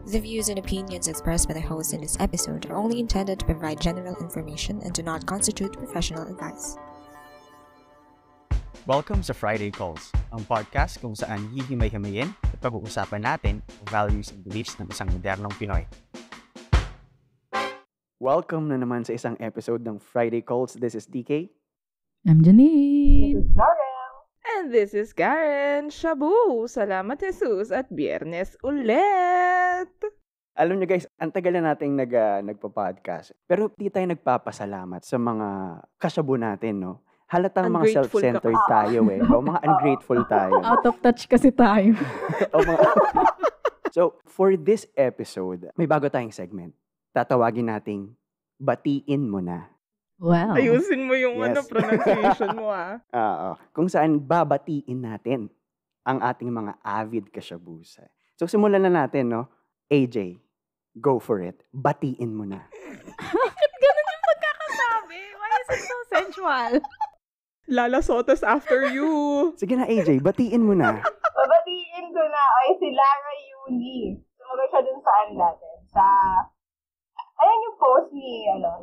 The views and opinions expressed by the host in this episode are only intended to provide general information and do not constitute professional advice. Welcome sa Friday Calls, ang podcast kung saan hihimay-himayin at pag-uusapan natin ang values and beliefs ng isang modernong Pinoy. Welcome na naman sa isang episode ng Friday Calls. This is DK. I'm Janine. This is Darrell. And this is Karen. Shabu! Salamat Jesus at Biyernes ulit! Alam nyo guys, ang tagal na nating nagpa-podcast. Pero di tayo nagpapasalamat sa mga kasyabu natin, no? Halatang mga Ungrateful self-centered tayo eh. O mga ungrateful tayo. Out of touch kasi tayo. So, for this episode, may bago tayong segment. Tatawagin nating Batiin Mo Na. Wow. Ayusin mo yung Yes. pronunciation mo ah. Kung saan babatiin natin ang ating mga avid kasyabusa. So, simulan na natin, no? AJ, go for it. Batiin mo na. Bakit ganun yung pagkakasabi? Why is it so sensual? Lala Sotos after you. Sige na, AJ, batiin mo na. Babatiin ko na ay si Lara Uni. Sumagot siya dun saan natin. Ayan yung post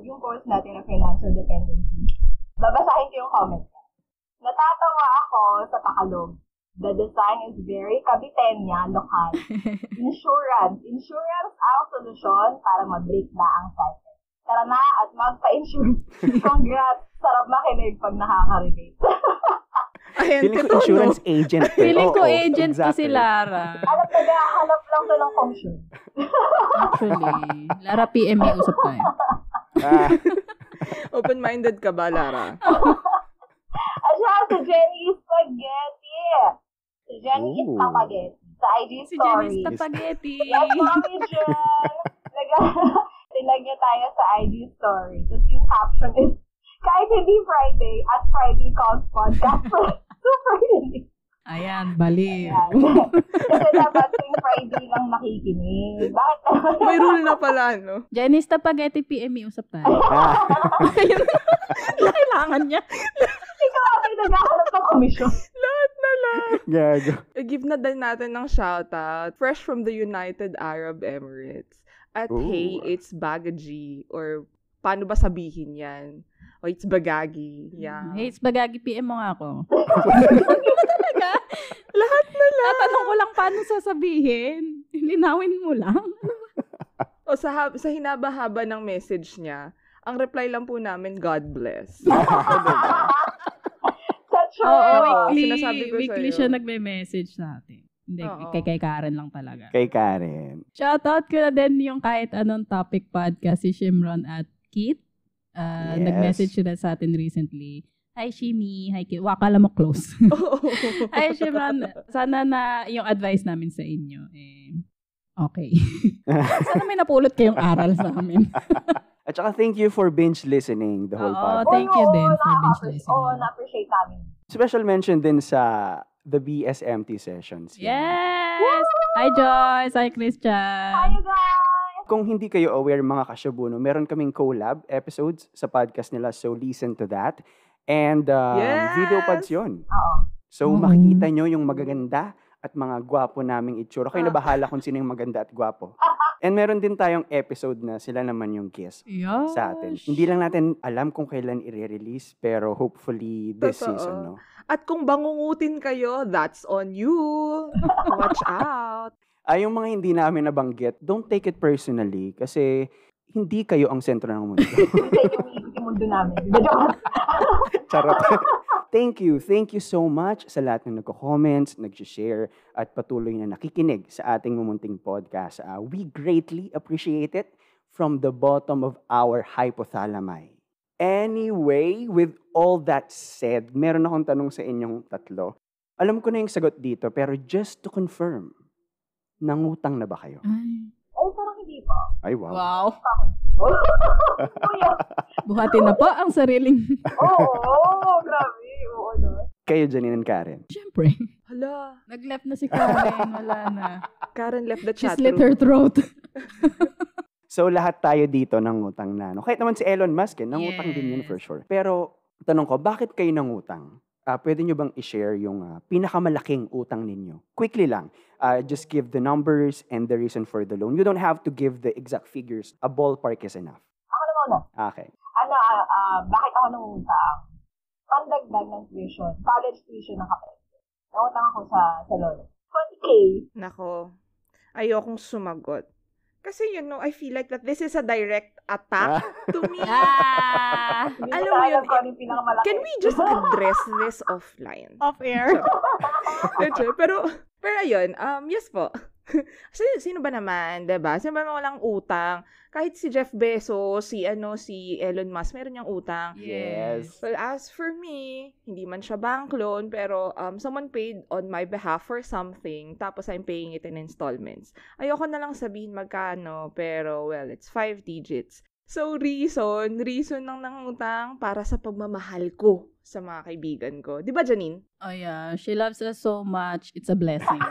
yung post natin na financial dependency. Babasahin ko yung comment niya. Natatawa ako sa pakalog. The design is very kabitenya, lokal. Insurance ang solusyon para mag-break na ang cycle. Tara na at magpa-insure. Congrats! Sarap makinig pag nakaka-relate. Ayan, Feeling ko insurance agent. Feeling ko Oo, agent ko si exactly. Lara. Naghahanap lang to ng function. Actually, Lara PM may usap tayo. Open-minded ka ba, Lara? At siya, si Jenny Spaghetti. Si Jenny Ooh. Spaghetti. Sa IG Si Jenny story. Spaghetti. Yes, mommy Jen. Tinag niya tayo sa IG story. Tapos yung caption is, kahit hindi Friday, at Friday Calls Podcast. Super hindi. Ayan, baliw. Kasi dapat yung Friday lang makikinig. Bakit naman? May rule na pala, no? Jenny Spaghetti PM may usap tayo. Kailangan niya. Ikaw ate naghahanap ng komisyon. Lahat na lang. Gago. Give na din natin ng shoutout. Fresh from the United Arab Emirates. At Ooh. hey, it's Bagaji. Or paano ba sabihin yan? O it's Bagagi. Yeah. Hey, it's Bagagi PM mo nga ako. Talaga? Lahat na lang. Tatanong ko lang paano sasabihin. Linawin mo lang. O sa hinaba-haba ng message niya, ang reply lang po namin, God bless. That's Oo, right. sinasabi ko weekly sa'yo. siya nagme-message sa atin. Hindi, Oo. kay Karen lang talaga. Kay Karen. Shoutout ko na din yung kahit anong topic podcast si Shimron at Kit. Yes. Nag-message sila sa atin recently. Hi, Shimi. Hi, Kit. Wakala mo close. Hi, Shimron. Sana na yung advice namin sa inyo. Okay. Sana may napulot kayong aral sa amin. At saka thank you for binge listening the whole Oo, podcast. thank you din for binge listening. Oo, na-appreciate namin. Special mention din sa the BSMT sessions. Yes! Hi, Joyce. Hi, Christian. Hi, you guys! Kung hindi kayo aware mga kasyabuno, meron kaming collab episodes sa podcast nila, so listen to that. And Yes! video pods yun. Oo. So Oo. makikita nyo yung magaganda at mga gwapo naming itsura. Kayo na bahala kung sino yung maganda at gwapo. And meron din tayong episode na sila naman yung kiss Yes. sa atin. Hindi lang natin alam kung kailan i-release, pero hopefully this Totoo. season, no? At kung bangungutin kayo, that's on you. Watch out. Yung mga hindi namin nabanggit, don't take it personally kasi hindi kayo ang sentro ng mundo. Kasi yung mundo namin. Charot. Thank you so much sa lahat ng nagko-comments, nag-share, at patuloy na nakikinig sa ating mumunting podcast. We greatly appreciate it from the bottom of our hypothalami. Anyway, with all that said, meron akong tanong sa inyong tatlo. Alam ko na yung sagot dito, pero just to confirm, nangutang na ba kayo? Ay, parang hindi pa. Ay, wow. Wow. Kuya. Buhatin na po ang sariling... Oo, grabe. Oo, no. Kayo, Janine and Karen. Siyempre. Hala, Nag-left na si Karen. Wala na. Karen left the She chat slit room. her throat. So, lahat tayo dito nangutang na. No? Kahit naman si Elon Musk, nangutang din yun Yes. for sure. Pero, tanong ko, bakit kayo nangutang? pwede nyo bang i-share yung pinakamalaking utang ninyo? Quickly lang. Just give the numbers and the reason for the loan. You don't have to give the exact figures. A ballpark is enough. Ako na muna. Okay. Bakit ako nangutang? Pandagdag ng tuition. College tuition ng kapatid. Nangutang ako sa lolo. 20K. Nako, ayokong sumagot. Kasi I feel like that this is a direct attack to me. Alam mo yun, can we just address this offline? Off-air. Pero ayun, yes po. Sino ba naman, diba? Sino ba walang utang? Kahit si Jeff Bezos, si Elon Musk, meron niyang utang. Yes. Well, as for me, hindi man siya bank loan, pero someone paid on my behalf for something, tapos I'm paying it in installments. Ayoko na lang sabihin magkano, pero well, it's 5 digits. So, reason ng nangutang para sa pagmamahal ko sa mga kaibigan ko. Di ba, Janine? Oh yeah, she loves us so much. It's a blessing.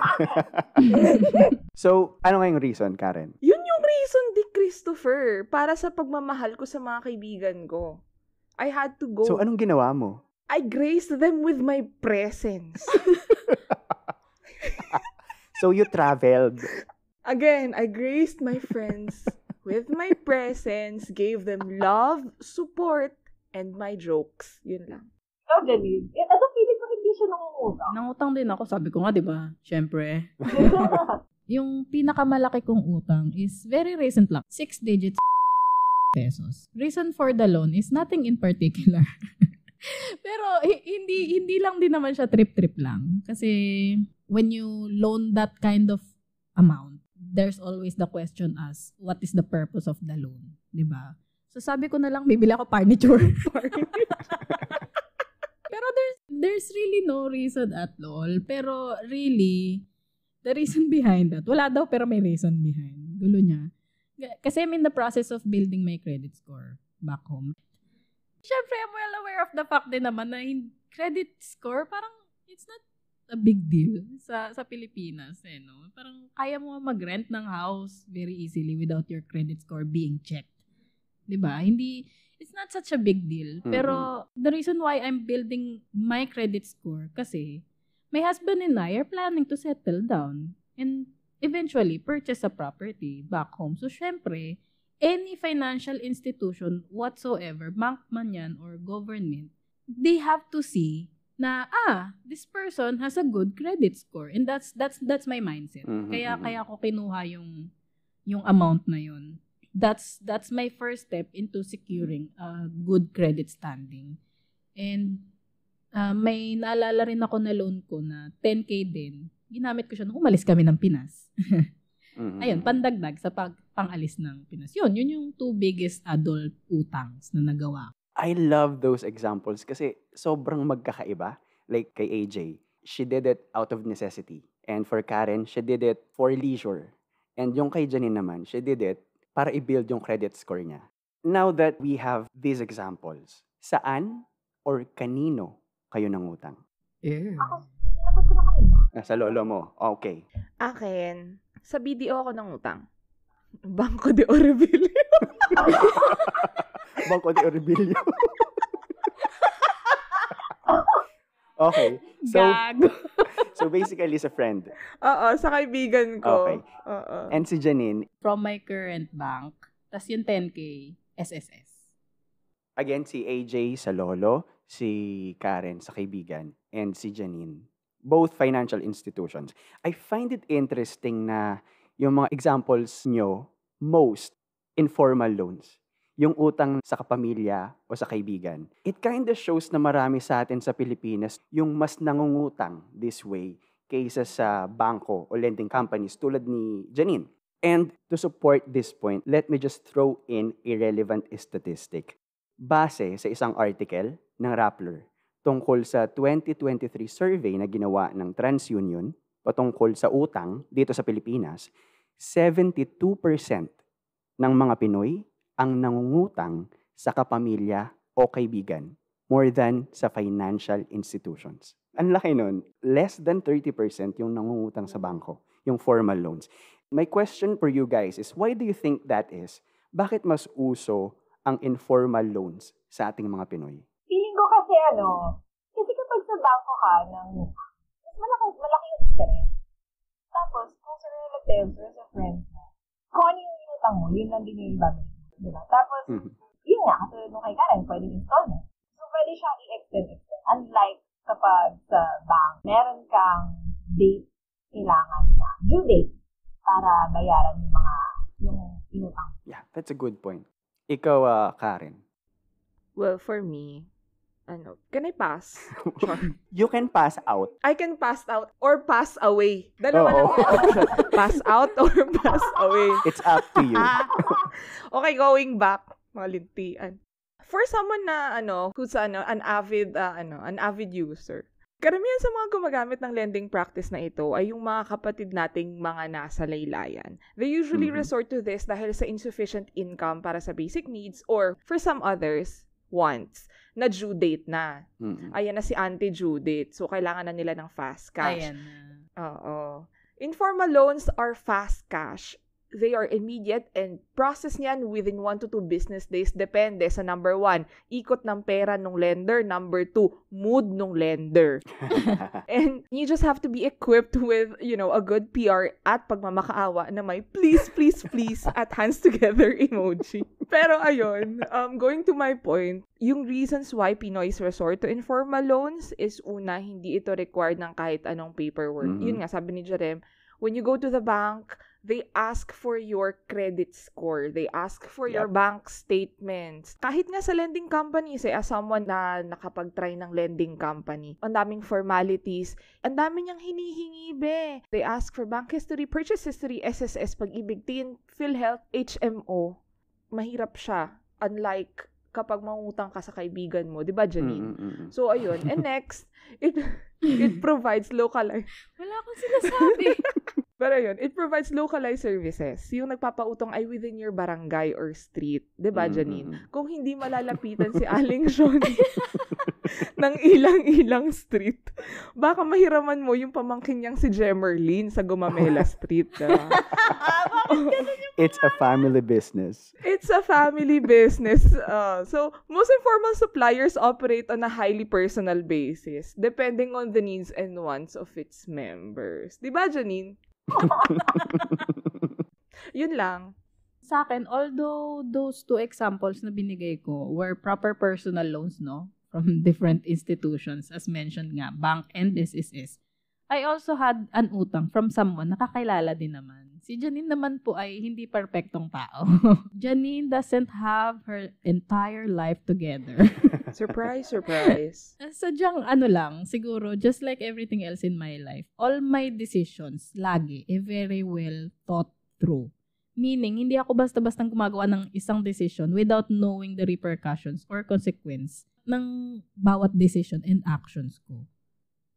So, ano nga yung reason, Karen? Yun yung reason, di Christopher, para sa pagmamahal ko sa mga kaibigan ko. I had to go. So, anong ginawa mo? I graced them with my presence. So, you traveled. Again, I graced my friends with my presence, gave them love, support, and my jokes. Yun lang. Ikaw, Janine. Ano feeling ko hindi siya nangungutang? Nangutang din ako. Sabi ko nga, di ba? Siyempre. Yung pinakamalaki kong utang is very recent lang. 6 digits pesos. Reason for the loan is nothing in particular. Pero hindi lang din naman siya trip-trip lang. Kasi when you loan that kind of amount, there's always the question as, what is the purpose of the loan? Diba? So sabi ko na lang, bibili ako furniture. Pero there's really no reason at all. Pero really, the reason behind that, wala daw pero may reason behind. Gulo niya. Kasi I'm in the process of building my credit score back home. Siyempre, I'm well aware of the fact din naman na credit score, parang it's not a big deal sa Pilipinas, no? Parang kaya mo mag-rent ng house very easily without your credit score being checked. 'Di ba? It's not such a big deal. Pero the reason why I'm building my credit score kasi my husband and I are planning to settle down and eventually purchase a property back home. So syempre, any financial institution whatsoever, bank man yan or government, they have to see na this person has a good credit score, and that's my mindset. Kaya ako kinuha yung amount na yun. That's my first step into securing a good credit standing. And may naalala rin ako na loan ko na 10K din. Ginamit ko siya nung umalis kami ng Pinas. Ayun, pandagdag sa pangalis ng Pinas. Yun yung 2 biggest adult utangs na nagawa. I love those examples kasi sobrang magkakaiba. Like kay AJ, she did it out of necessity. And for Karen, she did it for leisure. And yung kay Janine naman, she did it para i-build yung credit score niya. Now that we have these examples, saan or kanino kayo nangutang? Sinagot ko na kanina. Sa lolo mo. Okay. Akin, sa BDO ako ng utang. Banco de Orbilio. Banco de Orbilio. Okay. So basically, sa friend. Oo, sa kaibigan ko. Okay. Oo. And si Janine, From my current bank, tas yung 10K, SSS. again, si AJ sa lolo, si Karen sa kaibigan, and si Janine. Both financial institutions. I find it interesting na yung mga examples nyo, most informal loans. Yung utang sa kapamilya o sa kaibigan. It kind of shows na marami sa atin sa Pilipinas yung mas nangungutang this way kaysa sa bangko o lending companies tulad ni Janine. And to support this point, let me just throw in a relevant statistic. Base sa isang article ng Rappler tungkol sa 2023 survey na ginawa ng TransUnion patungkol sa utang dito sa Pilipinas, 72% ng mga Pinoy ang nangungutang sa kapamilya o kaibigan more than sa financial institutions. Ang laki nun, less than 30% yung nangungutang sa bangko, yung formal loans. My question for you guys is, why do you think that is? Bakit mas uso ang informal loans sa ating mga Pinoy? Feeling ko kasi kasi kapag sa bangko ka ng mas malaki yung interest. Tapos, kung sa relatives or sa friends mo, kung ano yung inutang mo, yun lang din yung ibabalik. Diba? Tapos, yun nga, kasi nung kay Karen, pwedeng installment. So, pwede siyang i-extend. Unlike kapag sa bank, meron kang date, kailangan na due date para bayaran yung inutang. Yeah, that's a good point. Ikaw, Karen. Well, for me, can I pass? You can pass out. I can pass out or pass away. Dalawa lang yung option. Pass out or pass away. It's up to you. Okay, going back. Malintian. For someone na, who's, an avid user, karamihan sa mga gumagamit ng lending practice na ito ay yung mga kapatid nating mga nasa laylayan. They usually resort to this dahil sa insufficient income para sa basic needs or, for some others, wants na due date na. Ayan na si Auntie Judith. So, kailangan na nila ng fast cash. Ayan na. Oo. Informal loans are fast cash. They are immediate and process niyan within 1 to 2 business days. Depende sa number 1, ikot ng pera ng lender. Number 2, mood ng lender. And you just have to be equipped with, a good PR at pagmamakaawa na may please, please, please at hands together emoji. Pero ayun, going to my point, yung reasons why Pinoys resort to informal loans is una, hindi ito required ng kahit anong paperwork. Yun nga, sabi ni Jerem, when you go to the bank, they ask for your credit score. They ask for your bank statements. Kahit nga sa lending companies, as someone na nakapag-try ng lending company, ang daming formalities, ang dami niyang hinihingi, be. They ask for bank history, purchase history, SSS, Pag-ibig, TIN, PhilHealth, HMO. Mahirap siya. Unlike kapag mangutang ka sa kaibigan mo. Diba, Janine? So, ayun. And next, it provides localized... Wala akong sinasabi. Pero yun, it provides localized services. Yung nagpapautong ay within your barangay or street. Diba, Janine? Kung hindi malalapitan si Aling Shoni ng ilang-ilang street, baka mahiraman mo yung pamangkin niyang si Jemerlyn sa Gumamela Street. Diba? It's a family business. It's a family business. So, most informal suppliers operate on a highly personal basis, depending on the needs and wants of its members. Diba, Janine? Yun lang. Sa akin, although those 2 examples na binigay ko were proper personal loans, no? From different institutions, as mentioned nga, bank and SSS, I also had an utang from someone na kakilala din naman. Si Janine naman po ay hindi perfectong tao. Janine doesn't have her entire life together. Surprise, surprise. Sadyang lang, siguro, just like everything else in my life, all my decisions, lagi, very well thought through. Meaning, hindi ako basta-bastang gumagawa ng isang decision without knowing the repercussions or consequence ng bawat decision and actions ko.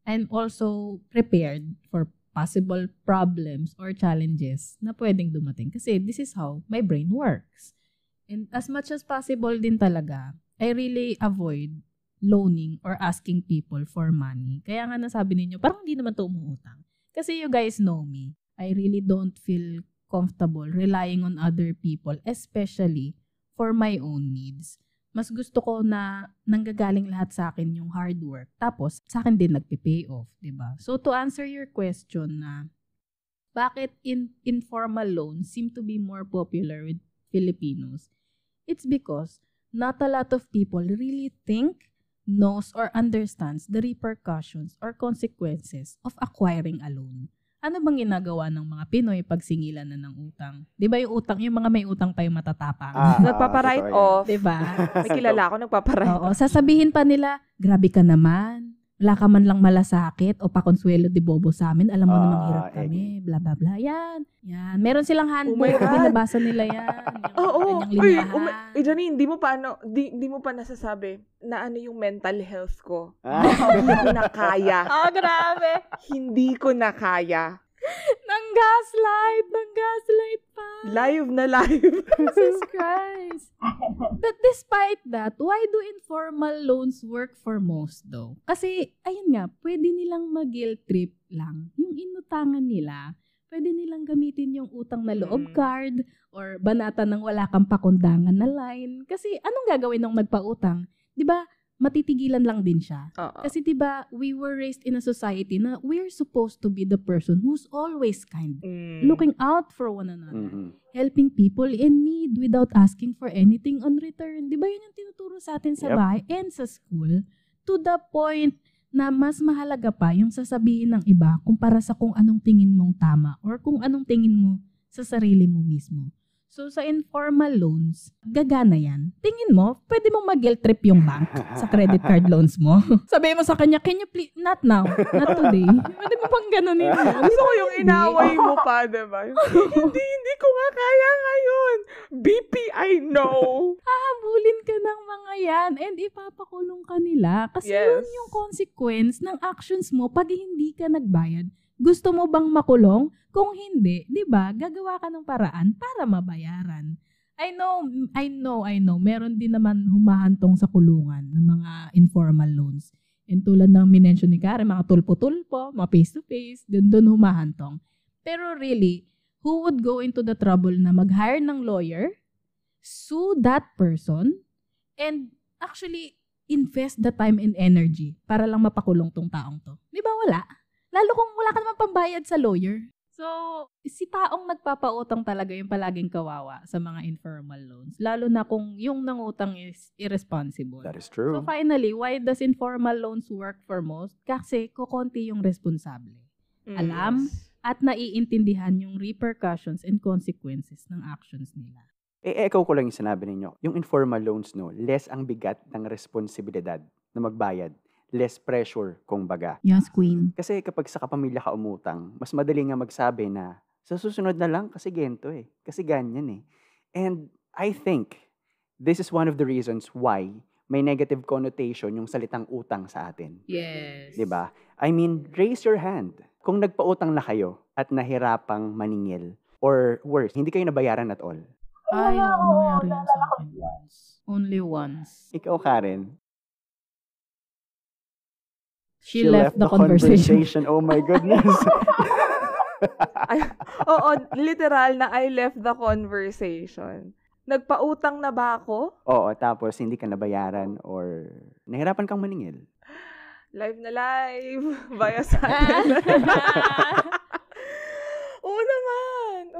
I'm also prepared for possible problems or challenges na pwedeng dumating. Kasi this is how my brain works. And as much as possible din talaga, I really avoid loaning or asking people for money. Kaya nga nasabi ninyo, parang hindi naman ito umuutang. Kasi you guys know me. I really don't feel comfortable relying on other people, especially for my own needs. Mas gusto ko na nanggagaling lahat sa akin yung hard work. Tapos, sa akin din nagpipay off, diba? So, to answer your question na, bakit informal loans seem to be more popular with Filipinos? It's because not a lot of people really think, knows, or understands the repercussions or consequences of acquiring a loan. Ano bang ginagawa ng mga Pinoy pag singilan na ng utang? Di ba yung utang, yung mga may utang pa yung matatapang? Nagpapa-write off. Di ba? May kilala ako nagpapa-write off. Oo, sasabihin pa nila, grabe ka naman. Wala ka man lang malasakit o pakonsuelo de bobo sa amin. Alam mo namang hirap kami. Bla, bla, bla. Yan. Meron silang handbook. Binabasa nila yan. Oo. Janine, hindi mo pa nasasabi na ano yung mental health ko. Hindi ko na kaya. Grabe. Hindi ko na kaya. Nang gaslight pa. Live na live. Jesus Christ. But despite that, why do informal loans work for most though? Kasi, ayun nga, pwede nilang mag-guilt trip lang. Yung inutangan nila, pwede nilang gamitin yung utang na loob card or banata ng wala kang pakundangan na line. Kasi, anong gagawin ng nagpautang? Di ba, matitigilan lang din siya. Oo. Kasi 'di ba, we were raised in a society na we're supposed to be the person who's always kind, looking out for one another, helping people in need without asking for anything on return. 'Di ba 'yun yung tinuturo sa atin sa bahay and sa school, to the point na mas mahalaga pa yung sasabihin ng iba kumpara sa kung anong tingin mong tama or kung anong tingin mo sa sarili mo mismo. So, sa informal loans, gagana yan. Tingin mo, pwede mong mag-guilt trip yung bank sa credit card loans mo. Sabihin mo sa kanya, can you please, not now, not today. Pwede mo pang ganunin mo. Gusto ko yung inaway mo pa, diba? Hindi ko nga kaya ngayon. BPI, no. Hahabulin ka ng mga yan and ipapakulong ka nila. Kasi yun yung consequence ng actions mo pag hindi ka nagbayad. Gusto mo bang makulong? Kung hindi, 'di ba? Gagawa ka ng paraan para mabayaran. I know. Meron din naman humahantong sa kulungan ng mga informal loans. And tulad ng minention ni Karen, mga tulpo-tulpo, mga face-to-face, doon humahantong. Pero really, who would go into the trouble na mag-hire ng lawyer, sue that person, and actually invest the time and energy para lang mapakulong tong taong to? Di ba wala? Lalo kung wala ka naman pambayad sa lawyer. So, si taong nagpapautang talaga yung palaging kawawa sa mga informal loans. Lalo na kung yung nangutang is irresponsible. That is true. So finally, why does informal loans work for most? Kasi kukonti yung responsable. Alam at naiintindihan yung repercussions and consequences ng actions nila. Echo ko lang yung sinabi ninyo. Yung informal loans, no, less ang bigat ng responsibilidad na magbayad. Less pressure, kung baga. Yes, Queen. Kasi kapag sa kapamilya ka umutang, mas madali nga magsabi na, sa susunod na lang, kasi gento eh. Kasi ganyan eh. And I think, this is one of the reasons why may negative connotation yung salitang utang sa atin. Yes. Diba? I mean, raise your hand. Kung nagpautang na kayo at nahirapang maningil, or worse, hindi kayo nabayaran at all. Ay, nangyari yan sa akin once. Only once. Ikaw, Karen. She left the conversation. Oh my goodness. Oo, literal na I left the conversation. Nagpautang na ba ako? Oo, tapos hindi ka nabayaran or nahirapan kang maningil. Live na live. Via satellite. Oo naman.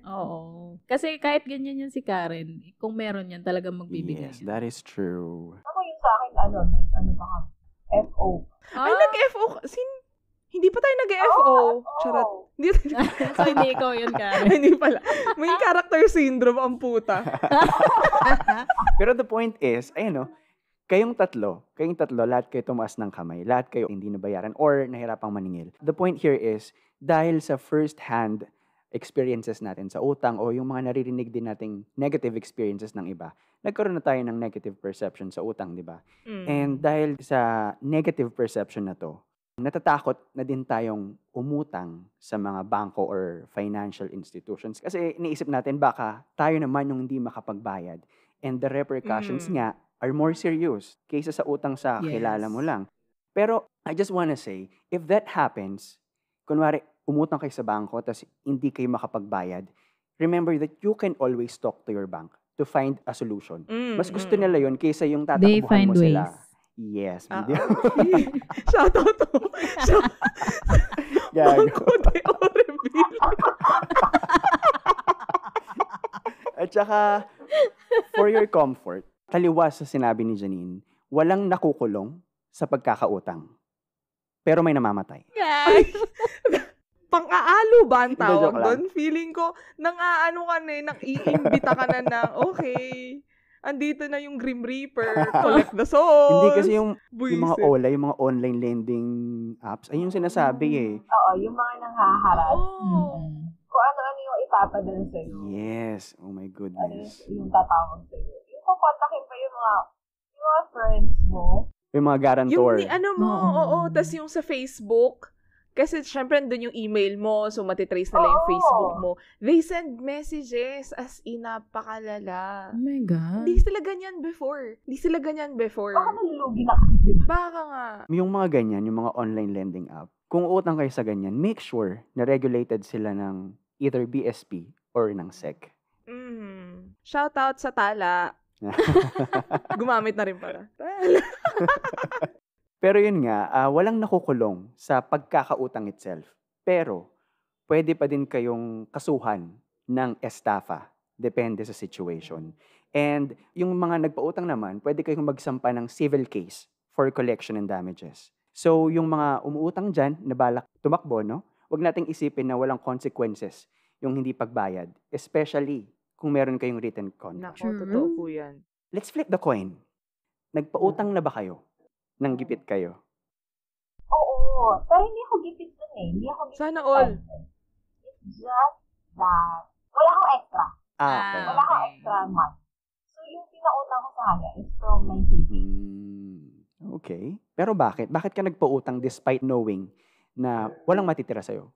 Oo. Kasi kahit ganyan yan si Karen, kung meron yan, talagang magbibigay. Yes, that is true. Ako yung sa akin, ano ba ka? FO. Ay, nag-FO. Hindi pa tayo nag-FO. Charot. So, hindi ikaw yun, Karen. Hindi pala. May character syndrome ang puta. Pero the point is, ayun no, kayong tatlo, lahat kayo tumaas ng kamay, lahat kayo hindi nabayaran or nahirapang maningil. The point here is, dahil sa first-hand experiences natin sa utang o yung mga naririnig din nating negative experiences ng iba, nagkaroon na tayo ng negative perception sa utang, di ba? And dahil sa negative perception na to, natatakot na din tayong umutang sa mga bangko or financial institutions. Kasi iniisip natin baka tayo naman yung hindi makapagbayad. And the repercussions nga are more serious kaysa sa utang sa kilala mo lang. Pero I just wanna say, if that happens, kunwari umutang kayo sa bangko tapos hindi kayo makapagbayad, remember that you can always talk to your bank to find a solution. Mas gusto nila yun kaysa yung tatakbuhan mo sila. Yes. Shout out to Bangko de Oreville. At saka, for your comfort, taliwas sa sinabi ni Janine, walang nakukulong sa pagkakautang. Pero may namamatay. Pang-aalo ba ang tawag doon? Feeling ko, nang-aano ka na, nang-iimbita ka na ng, okay, andito na yung Grim Reaper, collect the souls. Hindi kasi yung mga OLA, yung mga online lending apps, ay yung sinasabi eh. Oo, yung mga nanghaharap. Kung ano-ano yung ipapadala sa'yo. Yes, oh my goodness. Yung tatawag sa'yo. Yung kukontakin pa yung mga friends mo. Yung mga guarantor. Yung tas yung sa Facebook, kasi syempre doon yung email mo, so matitrace nila yung Facebook mo. They send messages as in napakalala. Oh my God. Hindi sila ganyan before. Baka malulugi na kasi. Baka nga. Yung mga ganyan, yung mga online lending app, kung utang kayo sa ganyan, make sure na regulated sila ng either BSP or ng SEC. Shout out sa Tala. Gumamit na rin pala. Tala. Pero yun nga, walang nakukulong sa pagkakautang itself. Pero, pwede pa din kayong kasuhan ng estafa. Depende sa situation. And yung mga nagpautang naman, pwede kayong magsampa ng civil case for collection and damages. So, yung mga umuutang dyan, na balak tumakbo, no? Huwag nating isipin na walang consequences yung hindi pagbayad. Especially kung meron kayong written contract. Nako, totoo po yan. Let's flip the coin. Nagpautang na ba kayo? Nang gipit kayo? Oo. Pero hindi ako gipit dun eh. Hindi ako gipit. Sana all. It's just that wala akong extra. Okay. Wala akong extra month. So, yung pinautang ko sa kanya is from my savings. Okay. Pero bakit? Bakit ka nagpautang despite knowing na walang matitira sa'yo?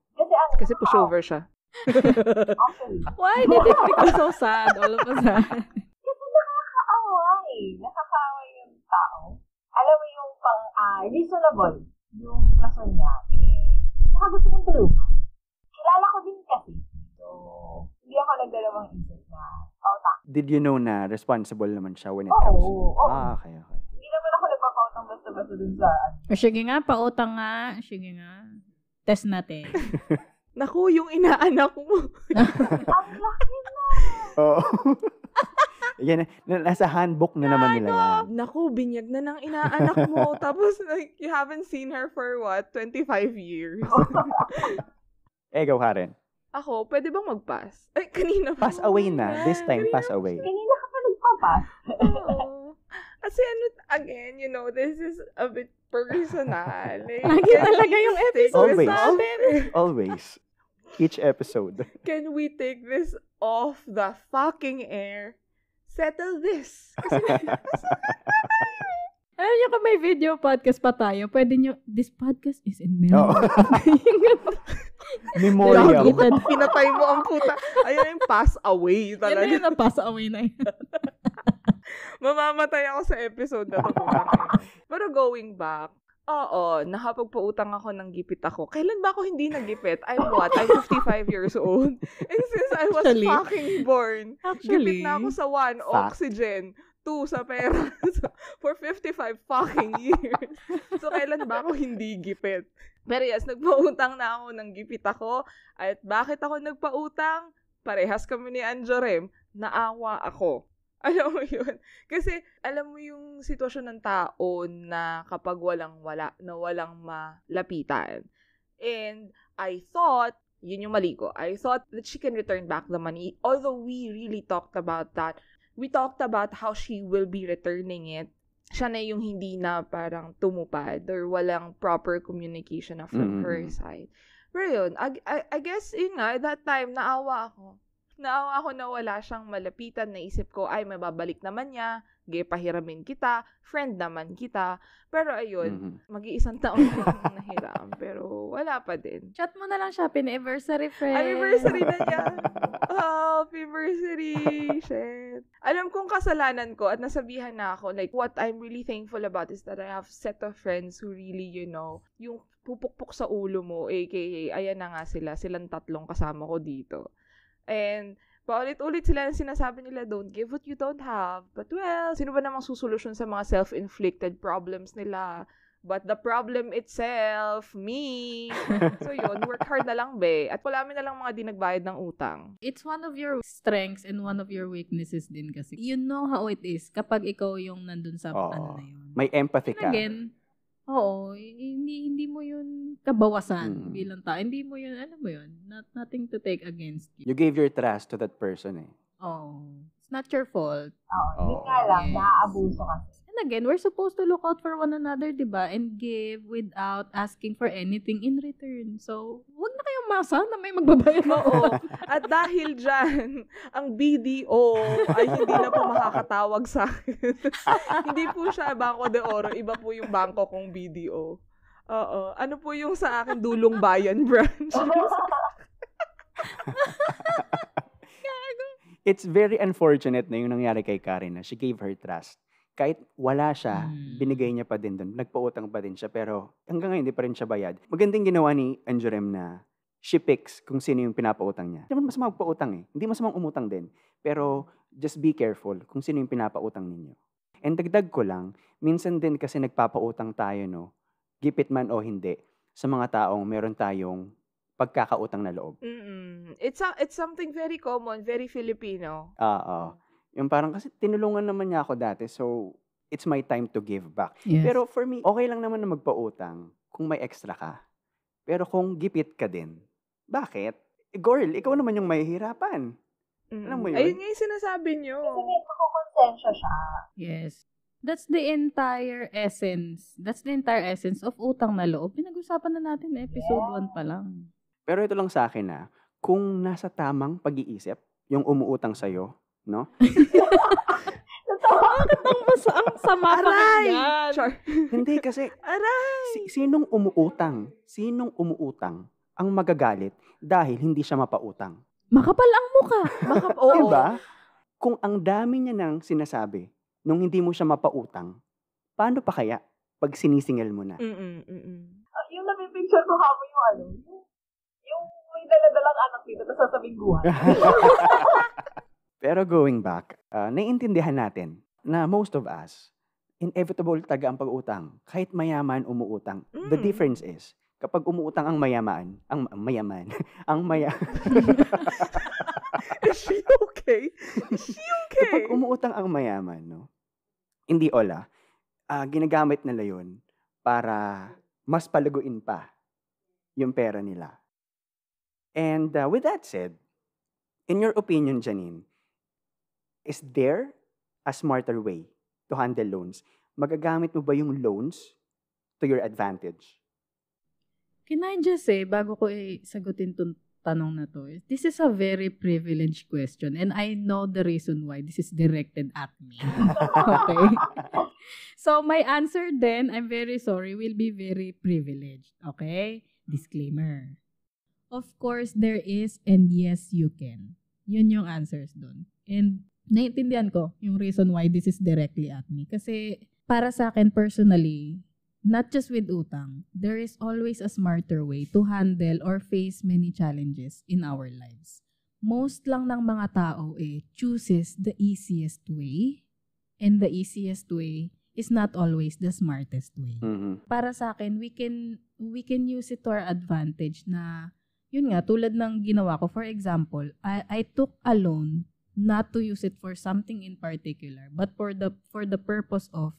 Kasi pushover siya. Actually. Why did it become so sad all of a sudden? Kasi nakakaawa eh. Nakakaawa yung tao. Alam mo yung reasonable yung rason niya. Saka gusto mong tulungan. Kilala ko din kasi. So, hindi ako nagdalawang isip na pautang. Did you know na responsible naman siya when it Oo, comes to... oo. Okay. Hindi naman ako nagpapautang basta-basta dun sa Sige nga, pautang nga. Sige nga. Test natin. Naku, yung inaanak mo. Ang laki na! Oo. Yan, nasa handbook na naman nila yan. Naku, binyag na ng inaanak mo. Tapos, like, you haven't seen her for what? 25 years. Ikaw, Karen. Ako, pwede bang mag-pass? Ay, kanina pa. Pass away na. This time, pass away. Kanina ka pa nagpapas. Oo. Kasi again, this is a bit personal. Lagi talaga yung episode Always. natin. Always. Each episode. Can we take this off the fucking air? Settle this. Kasi Alam niyo kung may video podcast pa tayo, pwede niyo, this podcast is in Oo. memory. Memoriam. pinatay mo ang puta. Ayun yung pass away Yan na talaga. yun, na-pass away na yun. Mamamatay ako sa episode na to. Pero going back, oo, nakapagpautang ako ng gipit ako. Kailan ba ako hindi nagipit? I'm 55 years old. And since I was Actually. fucking born, gipit na ako sa 1, Fact. oxygen, 2, sa pera. So, for 55 fucking years. So, kailan ba ako hindi gipit? Pero yes, nagpautang na ako ng gipit ako. At bakit ako nagpautang? Parehas kami ni Anjorem. Naawa ako. Alam mo yun? Kasi, alam mo yung sitwasyon ng tao na kapag walang malapitan. And I thought, yun yung mali ko, I thought that she can return back the money. Although we really talked about that. We talked about how she will be returning it. Siya na yung hindi na parang tumupad or walang proper communication na from her side. Pero yun, I guess, yun nga, that time, naawa ako. Naawa ako na wala siyang malapitan. Naisip ko, ay, mababalik naman niya. Pahiramin kita. Friend naman kita. Pero ayun, mag-iisang taon na lang nahiram. Pero wala pa din. Chat mo na lang siya, anniversary friend. Anniversary na niya. Happy anniversary. Shit. Alam kong kasalanan ko at nasabihan na ako, like, what I'm really thankful about is that I have set of friends who really, yung pupukpok sa ulo mo, aka, ayan na nga sila. Silang tatlong kasama ko dito. And, paulit-ulit sila na sinasabi nila, don't give what you don't have. But well, sino ba namang susolusyon sa mga self-inflicted problems nila? But the problem itself, me. So yun, work hard na lang, be. At wala na lang mga di nagbayad ng utang. It's one of your strengths and one of your weaknesses din kasi. You know how it is kapag ikaw yung nandun sa ano na yun. May empathy ka. Again, oo, hindi mo yun kabawasan bilang tao. Hindi mo yun, alam mo yun, nothing to take against you. You gave your trust to that person eh. Oh, it's not your fault. Yun nga lang, naaabuso kasi. And again, we're supposed to look out for one another, diba? And give without asking for anything in return. So, wag na kayong masa na may magbabayad na. Oo. At dahil dyan, ang BDO ay hindi na po makakatawag sa akin. Hindi po siya Bangko de Oro. Iba po yung bangko kong BDO. Oo. Ano po yung sa akin Dulong Bayan branch? It's very unfortunate na yung nangyari kay Karen na she gave her trust. Kahit wala siya, binigay niya pa din doon. Nagpautang pa din siya, pero hanggang ngayon, hindi pa rin siya bayad. Magandang ginawa ni Anjorem na she picks kung sino yung pinapautang niya. Hindi naman masamang magpautang eh. Hindi masamang umutang din. Pero just be careful kung sino yung pinapautang ninyo. And dagdag ko lang, minsan din kasi nagpapautang tayo, no? Gipit man o hindi, sa mga taong meron tayong pagkakautang na loob. It's something very common, very Filipino. Yung parang kasi tinulungan naman niya ako dati, so it's my time to give back. Yes. Pero for me, okay lang naman na magpautang kung may extra ka. Pero kung gipit ka din, bakit? Girl, ikaw naman yung mahihirapan. Alam mo yun? Ayun nga yung sinasabi nyo. Kasi may makukonsensya siya. Yes. That's the entire essence. That's the entire essence of utang na loob. Pinag-usapan na natin episode 1 pa lang. Pero ito lang sa akin kung nasa tamang pag-iisip, yung umuutang sa'yo, no? Ang sama pakinggan. Char. Hindi kasi, Aray! sinong umuutang ang magagalit dahil hindi siya mapautang? Makapal ang muka. Oo. Diba? Kung ang dami niya nang sinasabi, nung hindi mo siya mapautang, paano pa kaya pag sinisingil mo na? Yung napipicture ko habang yung may daladalang anak dito, tapos sasabing guha. Pero going back, naiintindihan natin na most of us, inevitable taga ang pag-utang. Kahit mayaman, umuutang. The difference is, kapag umuutang ang mayaman, Is she okay? Kapag umuutang ang mayaman, no? Hindi ginagamit nila yun para mas palaguin pa yung pera nila. And with that said, in your opinion, Janine, is there a smarter way to handle loans? Magagamit mo ba yung loans to your advantage? Can I just say, bago ko sagutin itong tanong na to, this is a very privileged question and I know the reason why this is directed at me. Okay? So, my answer then, I'm very sorry, will be very privileged. Okay? Disclaimer. Of course, there is and yes, you can. Yun yung answers dun. And naiintindihan ko yung reason why this is directly at me. Kasi para sa akin personally, not just with utang, there is always a smarter way to handle or face many challenges in our lives. Most lang ng mga tao chooses the easiest way, and the easiest way is not always the smartest way. Mm-hmm. Para sa akin, we can use it to our advantage na, yun nga, tulad ng ginawa ko. For example, I took a loan not to use it for something in particular, but for the purpose of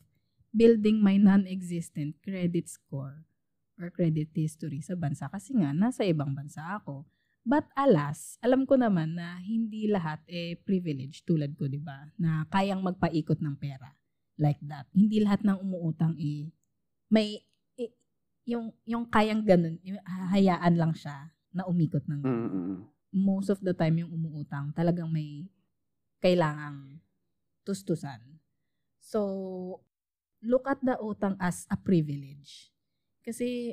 building my non-existent credit score or credit history sa bansa. Kasi nga, nasa ibang bansa ako. But alas, alam ko naman na hindi lahat privilege tulad ko, di ba? Na kayang magpaikot ng pera. Like that. Hindi lahat ng umuutang may yung kayang ganun, hayaan lang siya na umikot ng ganun. Mm-hmm. Most of the time yung umuutang, talagang may kailangang tustusan. So, look at the utang as a privilege. Kasi,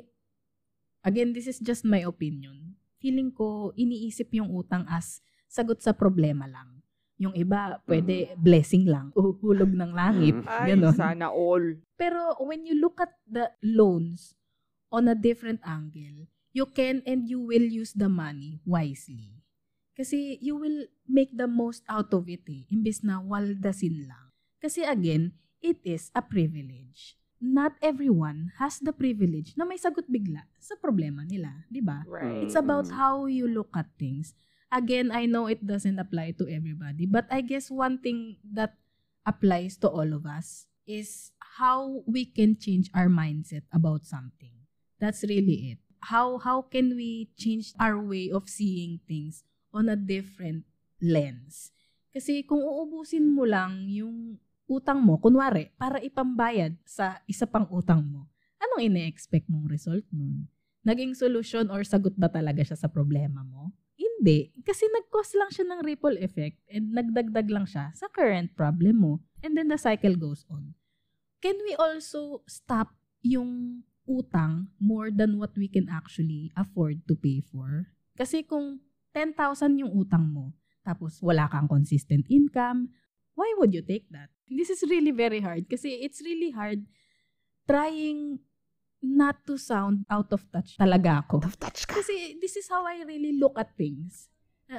again, this is just my opinion. Feeling ko, iniisip yung utang as sagot sa problema lang. Yung iba, pwede blessing lang. Hulog ng langit. Ay, Ganon. sana all. Pero when you look at the loans on a different angle, you can and you will use the money wisely. Kasi you will make the most out of it imbes na waldasin lang. Kasi again, it is a privilege. Not everyone has the privilege na may sagot bigla sa problema nila, di ba? Right. It's about how you look at things. Again, I know it doesn't apply to everybody, but I guess one thing that applies to all of us is how we can change our mindset about something. That's really it. How can we change our way of seeing things on a different lens? Kasi kung uubusin mo lang yung utang mo, kunwari, para ipambayad sa isa pang utang mo, anong ine-expect mong result nun? Naging solusyon or sagot ba talaga siya sa problema mo? Hindi. Kasi nag-cause lang siya ng ripple effect and nagdagdag lang siya sa current problem mo. And then the cycle goes on. Can we also stop yung utang more than what we can actually afford to pay for? Kasi kung 10,000 yung utang mo, tapos wala kang consistent income, why would you take that? This is really very hard kasi it's really hard trying not to sound out of touch talaga ako. Out of touch ka. Kasi this is how I really look at things.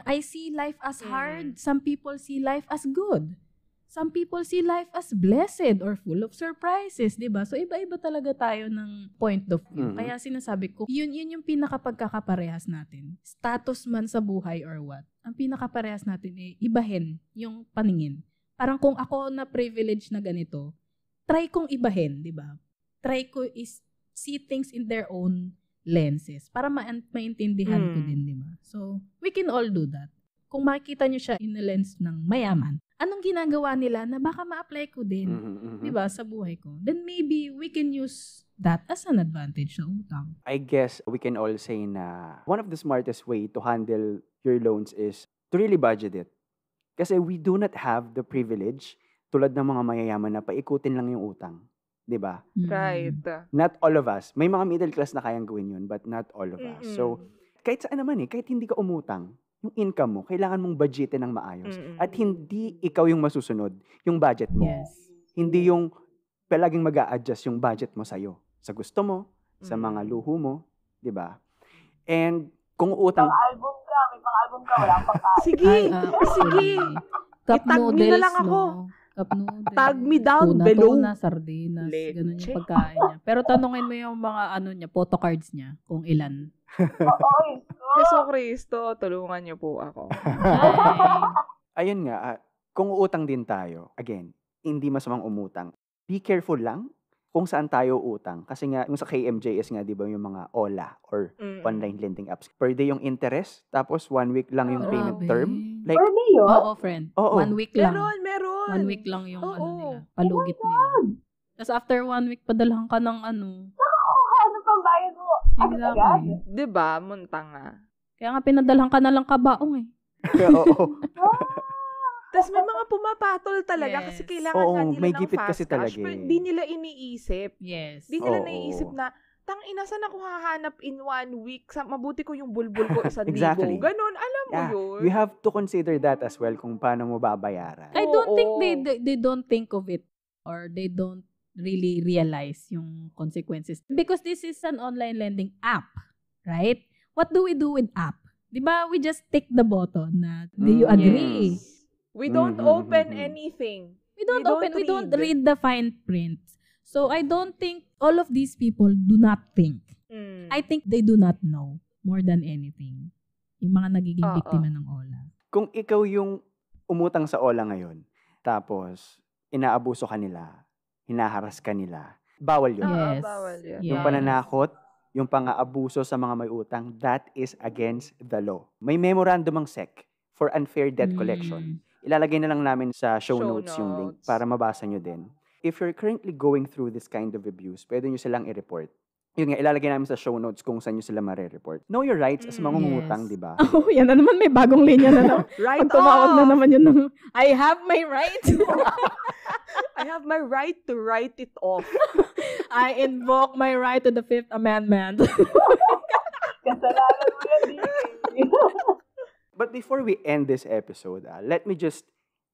I see life as hard. Some people see life as good. some people see life as blessed or full of surprises, di ba? So, iba-iba talaga tayo ng point of view. Kaya sinasabi ko, yun yung pinakapagkakaparehas natin. Status man sa buhay or what. Ang pinakaparehas natin ibahin yung paningin. Parang kung ako na privilege na ganito, try kong ibahin, di ba? Try ko is see things in their own lenses para maintindihan ko din, di ba? So, we can all do that. Kung makikita nyo siya in a lens ng mayaman, anong ginagawa nila na baka ma-apply ko din, di ba, sa buhay ko? Then maybe we can use that as an advantage sa utang. I guess we can all say na one of the smartest way to handle your loans is to really budget it. Kasi we do not have the privilege, tulad ng mga mayayaman na paikutin lang yung utang. Diba? Right. Not all of us. May mga middle class na kayang gawin yun, but not all of us. So, kahit saan naman kahit hindi ka umutang, yung income mo, kailangan mong budgetin ng maayos. At hindi ikaw yung masusunod, yung budget mo. Yes. Hindi yung palaging mag-a-adjust yung budget mo sa'yo. Sa gusto mo, sa mga luho mo, diba? And kung utang... Pang-album ka, may pang-album ka, wala kang pagkain. Sige, sige. Cup Itag noodles, nyo na lang ako. no? Cup noodles. Tag me down below. Tuna, sardinas, ganun Leche. yung pagkain niya. Pero tanungin mo yung mga niya, photo cards niya, kung ilan. Jesu Cristo, tulungan niyo po ako. Ayun nga, kung uutang din tayo, again, hindi masamang umutang. Be careful lang kung saan tayo utang. Kasi nga, yung sa KMJS nga, di ba, yung mga OLA or online lending apps. Per day yung interest, tapos 1 week lang yung payment Grabe. term. Like, Pwede yun. Oo, friend. Oo. 1 week lang. Meron. 1 week lang yung Oo. nila. Palugit nila. Tapos after 1 week, padalhan ka ng Ano pang bayad mo? Agad-agad. Exactly. Diba? Munta nga. Kaya nga pinadalhan ka na lang kabaong oo. Tapos may mga pumapatol talaga Yes. kasi kailangan Oo, nga nila may ng gipit fast kasi cash. talaga Pero eh. di nila iniisip. Yes. Di nila Oo. naiisip na, tang-ina, saan ako hahanap in 1 week? Mabuti ko yung bulbul ko 1,000. Exactly. Ganon, alam mo Yeah, yun. you have to consider that as well kung paano mo babayaran. I don't think Oo. they don't think of it or they don't really realize yung consequences. Because this is an online lending app, right? What do we do with app? Diba, we just tick the button na, do you agree? Yes. We don't open anything. We don't read. read the fine print. So I don't think all of these people do not think. I think they do not know more than anything. Yung mga nagiging biktima ng OLA. Kung ikaw yung umutang sa OLA ngayon, tapos inaabuso ka nila, hinaharas ka nila, bawal yun. Yes. Bawal yun. Yung pananakot, yung pang-aabuso sa mga may utang, that is against the law. May memorandum ang SEC for unfair debt collection. Ilalagay na lang namin sa show notes yung link para mabasa nyo din. If you're currently going through this kind of abuse, pwede nyo silang i-report. Yun nga, ilalagay namin sa show notes kung saan nyo sila mare-report. Know your rights as mangungutang, Yes. di ba? Oh, yan na naman. May bagong linya na naman. Right Pag tumawag na off! naman yun ng, I have my right. I have my right to write it off. I invoke my right to the Fifth Amendment. Kasalanan mo yan, But before we end this episode, let me just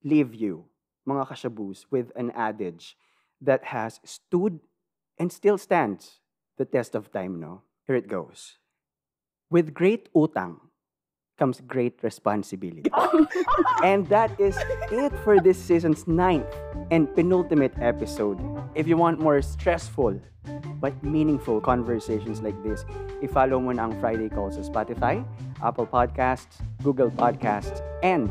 leave you, mga kashabus, with an adage that has stood and still stands the test of time, no? Here it goes. With great utang comes great responsibility. And that is it for this season's 9th and penultimate episode. If you want more stressful but meaningful conversations like this, i-follow mo na ang Friday Calls sa Spotify, Apple Podcasts, Google Podcasts, and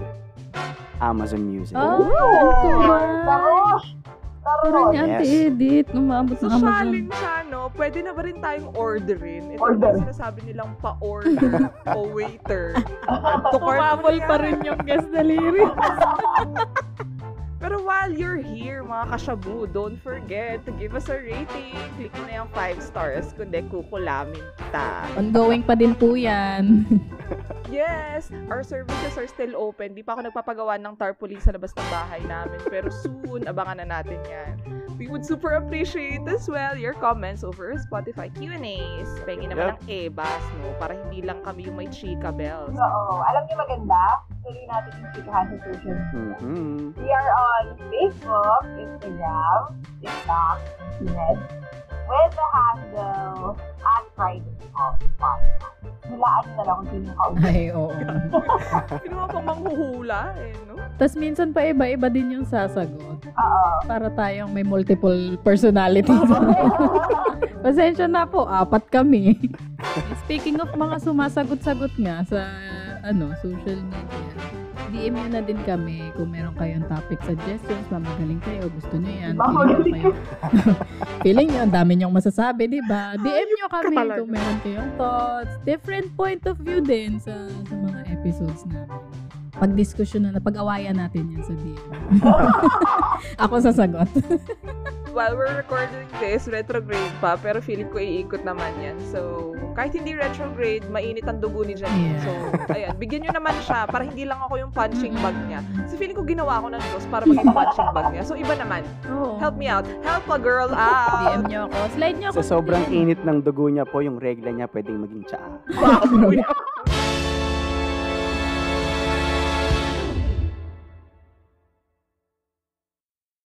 Amazon Music. Tarosh! Parang niya, Yes. edit. Umabot So, ng Amazon. challenge siya, no? Pwede na ba rin tayong orderin? Ito Order. yung sinasabi nilang pa-order o waiter. Umabol pa rin yung guest delivery. Pero while you're here, mga kashabu, don't forget to give us a rating. Click mo na yung 5 stars, kundi kukulamin kita. Ongoing pa din po yan. Yes, our services are still open. Di pa ako nagpapagawa ng tarpaulin sa labas ng bahay namin. Pero soon, abangan na natin yan. We would super appreciate as well your comments over Spotify Q&As. Pengi naman ng ebas, no? Para hindi lang kami yung may chika bells. Oo. Alam niyo maganda? Tuloy natin yung chikahan sa social media. Mhm. We are on Facebook, Instagram, TikTok, Thread, with the handle @FridayCallsPodcast. Hulaan niyo na lang kung sino yung kausap. Ay, oo. Pinuha pang manghuhula, no? Tas minsan pa iba-iba din yung sasagot. Oo. Para tayong may multiple personalities. Pasensya na po, 4 kami. Speaking of mga sumasagot-sagot nga sa social media, DM nyo na din kami kung meron kayong topic suggestions, mamagaling kayo, gusto nyo yan. Feeling nyo, ang dami nyong masasabi, di ba? DM nyo kami kung meron kayong thoughts, different point of view din sa mga episodes namin. Pag-discussion na, pag-awayan natin yan sa DM. Ako sasagot. While we're recording this, retrograde pa, pero feeling ko iikot naman yan. So, kahit hindi retrograde, mainit ang dugo ni Janine. Yeah. So, ayan, bigyan nyo naman siya para hindi lang ako yung punching bag niya. So, feeling ko ginawa ko ng Diyos para maging punching bag niya. So, iba naman. Oh. Help me out. Help a girl out. DM nyo ako. Slide nyo ako. Sa sobrang init ng dugo niya po, yung regla niya pwedeng maging tsaa. Wow.